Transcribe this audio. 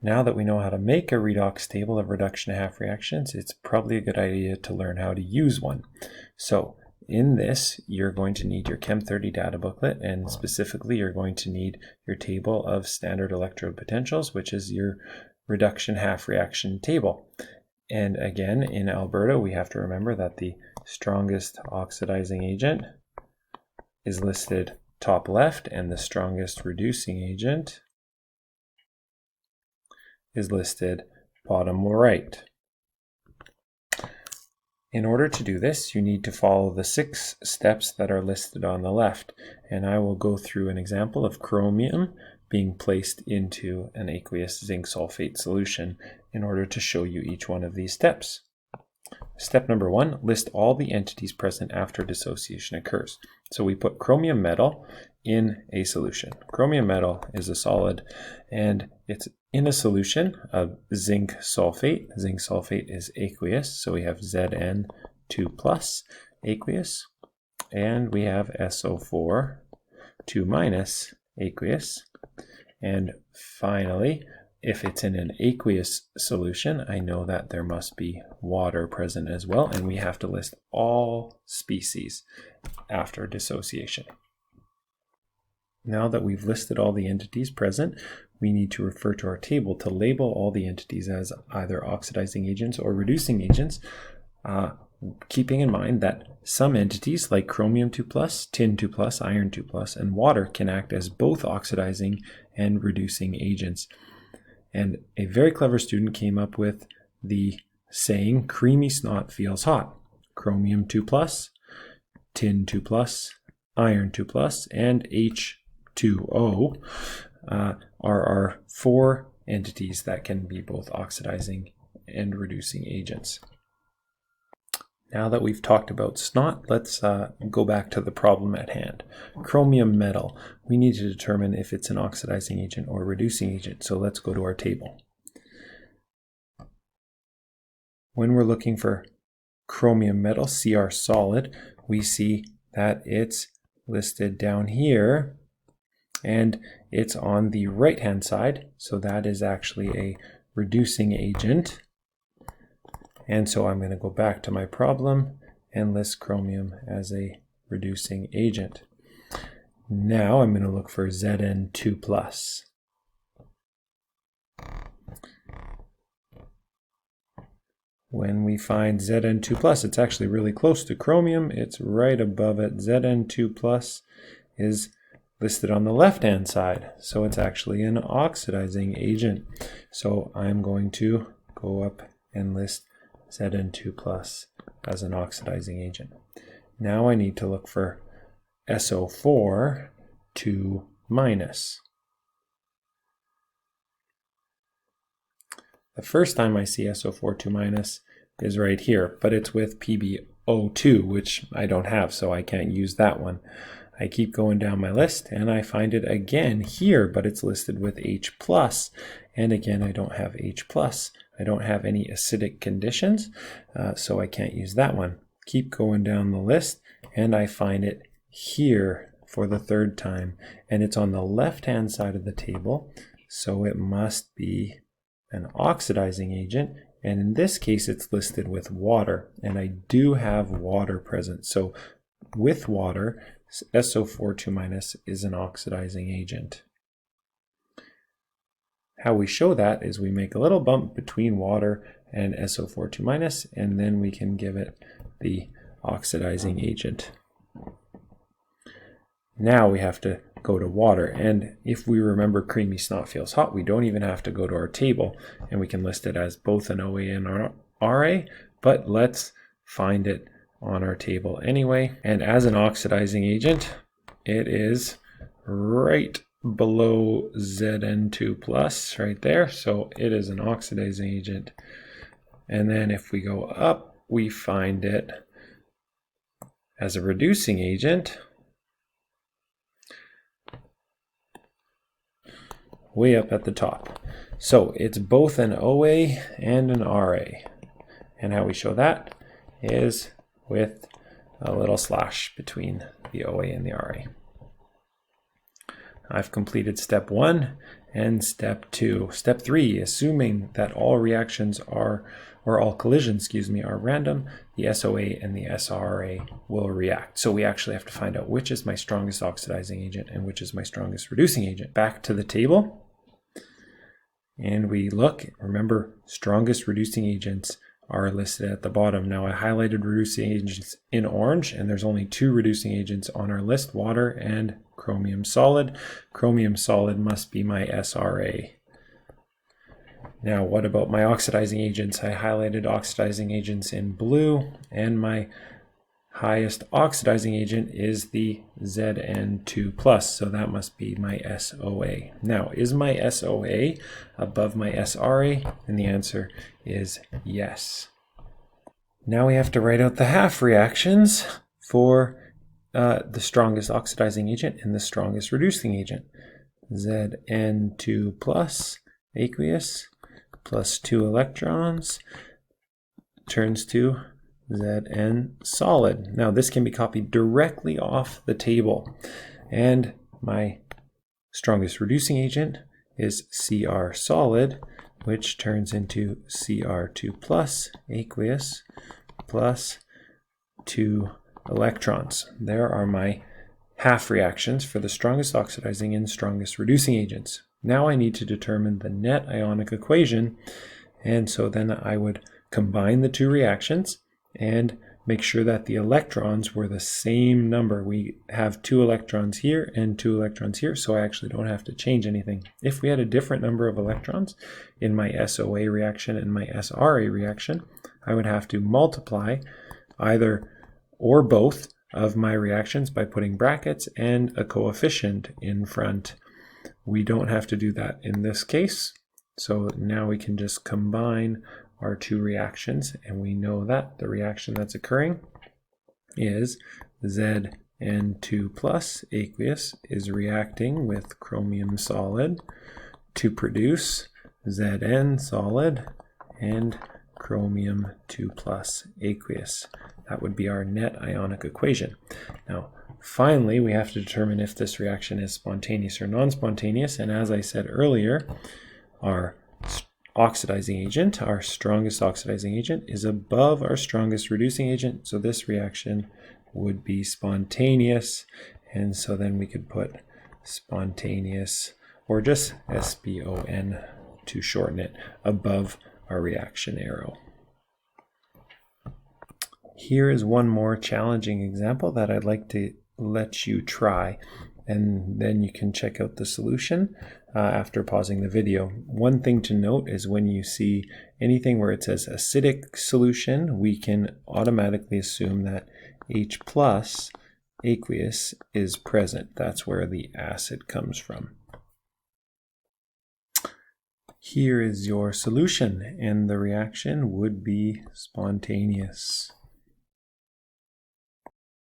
Now that we know how to make a redox table of reduction half reactions, it's probably a good idea to learn how to use one. So in this, you're going to need your Chem 30 data booklet, and specifically you're going to need your table of standard electrode potentials, which is your reduction half reaction table. And again, in Alberta, we have to remember that the strongest oxidizing agent is listed top left, and the strongest reducing agent is listed bottom right. In order to do this, you need to follow the 6 steps that are listed on the left, and I will go through an example of chromium being placed into an aqueous zinc sulfate solution in order to show you each one of these steps. Step number 1, list all the entities present after dissociation occurs. So we put chromium metal in a solution. Chromium metal is a solid, and it's in a solution of zinc sulfate. Zinc sulfate is aqueous, so we have Zn2+ aqueous, and we have SO4 2- aqueous. And finally, if it's in an aqueous solution, I know that there must be water present as well, and we have to list all species after dissociation. Now that we've listed all the entities present, we need to refer to our table to label all the entities as either oxidizing agents or reducing agents, keeping in mind that some entities like chromium 2+, tin 2+, iron 2+, and water can act as both oxidizing and reducing agents. And a very clever student came up with the saying, creamy snot feels hot. Chromium 2+, tin 2+, iron 2+, and H2O are our 4 entities that can be both oxidizing and reducing agents. Now that we've talked about snot, let's go back to the problem at hand. Chromium metal. We need to determine if it's an oxidizing agent or reducing agent, so let's go to our table. When we're looking for chromium metal, Cr solid, we see that it's listed down here, and it's on the right-hand side, so that is actually a reducing agent. And so I'm going to go back to my problem and list chromium as a reducing agent. Now I'm going to look for Zn2+. When we find Zn2+, it's actually really close to chromium. It's right above it. Zn2+ is listed on the left-hand side, so it's actually an oxidizing agent. So I'm going to go up and list Zn2+ as an oxidizing agent. Now I need to look for SO4 2-. The first time I see SO4 2- is right here, but it's with PbO2, which I don't have, so I can't use that one. I keep going down my list and I find it again here, but it's listed with H+, and again I don't have H+. I don't have any acidic conditions, so I can't use that one. Keep going down the list and I find it here for the 3rd time, and it's on the left-hand side of the table, so it must be an oxidizing agent, and in this case it's listed with water, and I do have water present. So with water, SO4 2- is an oxidizing agent. How we show that is we make a little bump between water and SO4 2-, and then we can give it the oxidizing agent. Now we have to go to water, and if we remember creamy snot feels hot, we don't even have to go to our table, and we can list it as both an OA and an RA, but let's find it on our table anyway. And as an oxidizing agent, it is right below Zn2+ right there, so it is an oxidizing agent. And then if we go up, we find it as a reducing agent way up at the top. So it's both an OA and an RA. And how we show that is with a little slash between the OA and the RA. I've completed step 1, And step 2. Step 3, assuming that all reactions are, or all collisions, are random, the SOA and the SRA will react. So we actually have to find out which is my strongest oxidizing agent and which is my strongest reducing agent. Back to the table, and we look. Remember, strongest reducing agents are listed at the bottom. Now I highlighted reducing agents in orange, and there's only 2 reducing agents on our list, water and chromium solid. Chromium solid must be my SRA. Now what about my oxidizing agents? I highlighted oxidizing agents in blue, and my highest oxidizing agent is the Zn2+, so that must be my SOA. Now, is my SOA above my SRA? And the answer is yes. Now we have to write out the half reactions for the strongest oxidizing agent and the strongest reducing agent. Zn2+ aqueous plus 2 electrons turns to Zn solid. Now this can be copied directly off the table, and my strongest reducing agent is Cr solid, which turns into Cr2+ aqueous plus 2 electrons. There are my half reactions for the strongest oxidizing and strongest reducing agents. Now I need to determine the net ionic equation, and so then I would combine the 2 reactions and make sure that the electrons were the same number. We have 2 electrons here and 2 electrons here, so I actually don't have to change anything. If we had a different number of electrons in my SOA reaction and my SRA reaction, I would have to multiply either or both of my reactions by putting brackets and a coefficient in front. We don't have to do that in this case, so now we can just combine our 2 reactions, and we know that the reaction that's occurring is Zn2+ aqueous is reacting with chromium solid to produce Zn solid and chromium 2+ aqueous. That would be our net ionic equation. Now, finally, we have to determine if this reaction is spontaneous or non-spontaneous, and as I said earlier, our oxidizing agent, our strongest oxidizing agent, is above our strongest reducing agent, so this reaction would be spontaneous, and so then we could put spontaneous, or just SPON to shorten it, above our reaction arrow. Here is one more challenging example that I'd like to let you try, and then you can check out the solution after pausing the video. One thing to note is when you see anything where it says acidic solution, we can automatically assume that H+ aqueous is present. That's where the acid comes from. Here is your solution, and the reaction would be spontaneous.